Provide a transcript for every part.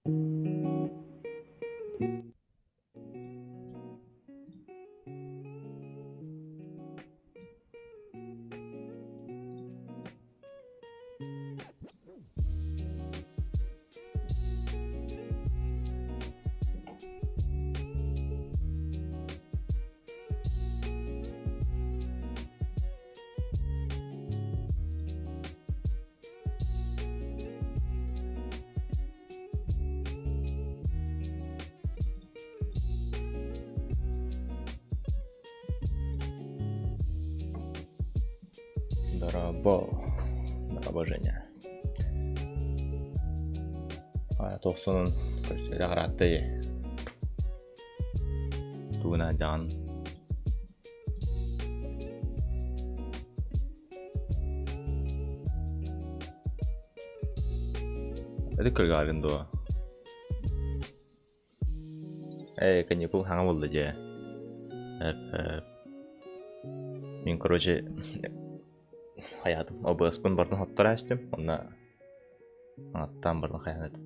Дарабо Женя. Тоқсонын көрсөйді қаратты туына жан. Это көргі ағынды о. Кәне бұл хаңа болды же. Мен, короче, hayatım obasın bardan hatlar açtım. Onunla hattan bardan hayal ettim.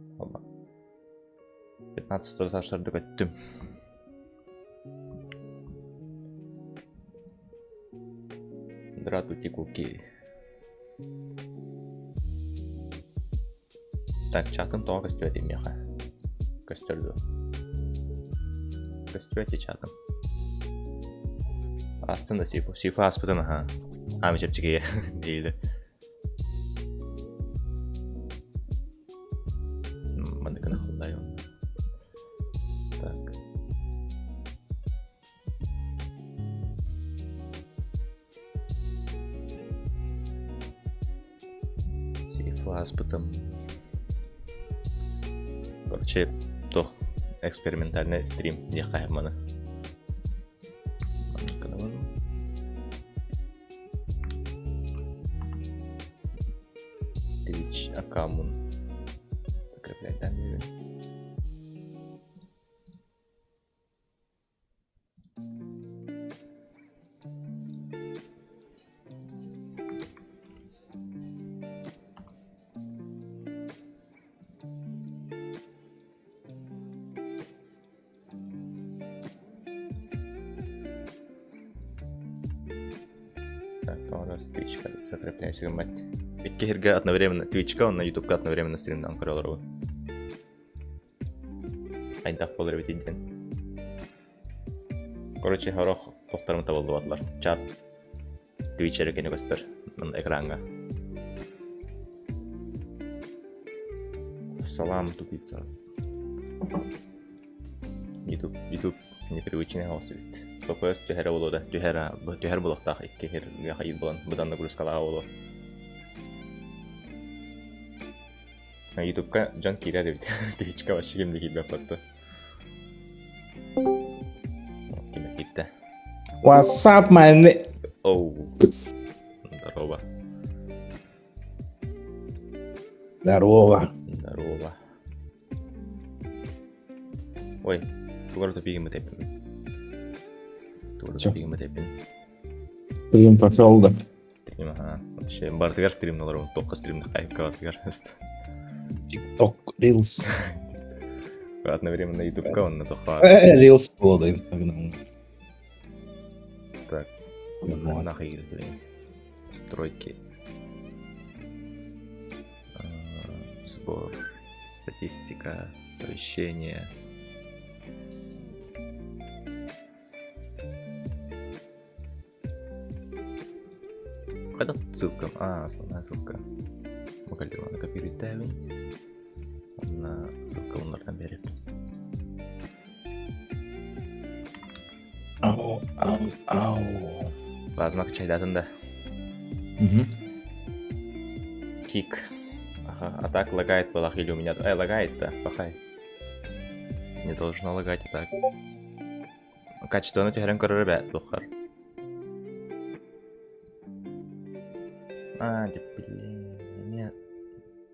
15 yaşlarda göttüm. Здравствуйте, куки. Так, чатом то костюете меха. Костюрду. Костюете чатом. Aslında Sifu aspıdan ha. Abi çepçikiye değildi. Mana kena khulay on. Так. Sifu aspıdan. Короче, то экспериментальный стрим не хаймана. Twitch аккаунт закреплять данные. Так, то у нас Twitch закрепляется мать. Кихерга одновременно Twitch'ка, на YouTube'ка одновременно стримдан көрөлөр. Айдак болор бит иден. Короче, хорох тоқтарым табылды батлар. Чат Twitch'ere кене көстөр экранга. Салам, тупица. YouTube непривычный голос бит. Фокус төһәре болода. Төһәр булактак кихер яхайд болан. Будан нагрузкалага болор. YouTube'ка жан кирер бит. Twitch'ка вообще кимди килбеп катты. Кимди китти. What's up, man? Оу. Здорово. Здорово. Здорово. Ой, тугар пигим тепин. Стрим пошел, да. Стрим, ага. Вообще, бартыгар стрим наларым. Тоққа стримді қайыпқа бартыгар. TikTok, Reels. Одновременно YouTube'ка, он на тоққа. Reels было, да, Instagram. Так. Нахуй игры. Стройки. Сбор. Статистика. Оповещение. Когда ссылка? Основная ссылка. Макалева накопирует тайвень. На ссылка он там берет. Ау. Фазмак чайдатында. Кик. Ага, а так лагает было, или у меня... лагает-то, пахай. Не должно лагать и так. Качество на тихорен коры, ребят, духар. Блин, нет.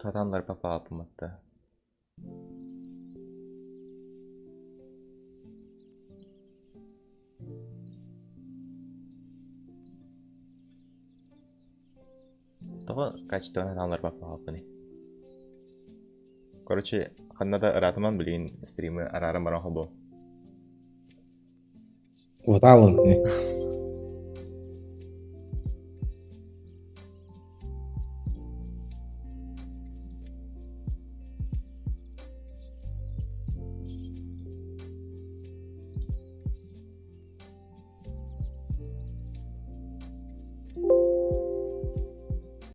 Тарандар попал по мата. Того качество на тарандар попал по ней. Короче, ханнада ыратыман билин стримы арарым баран холбо. Вот, Аллан.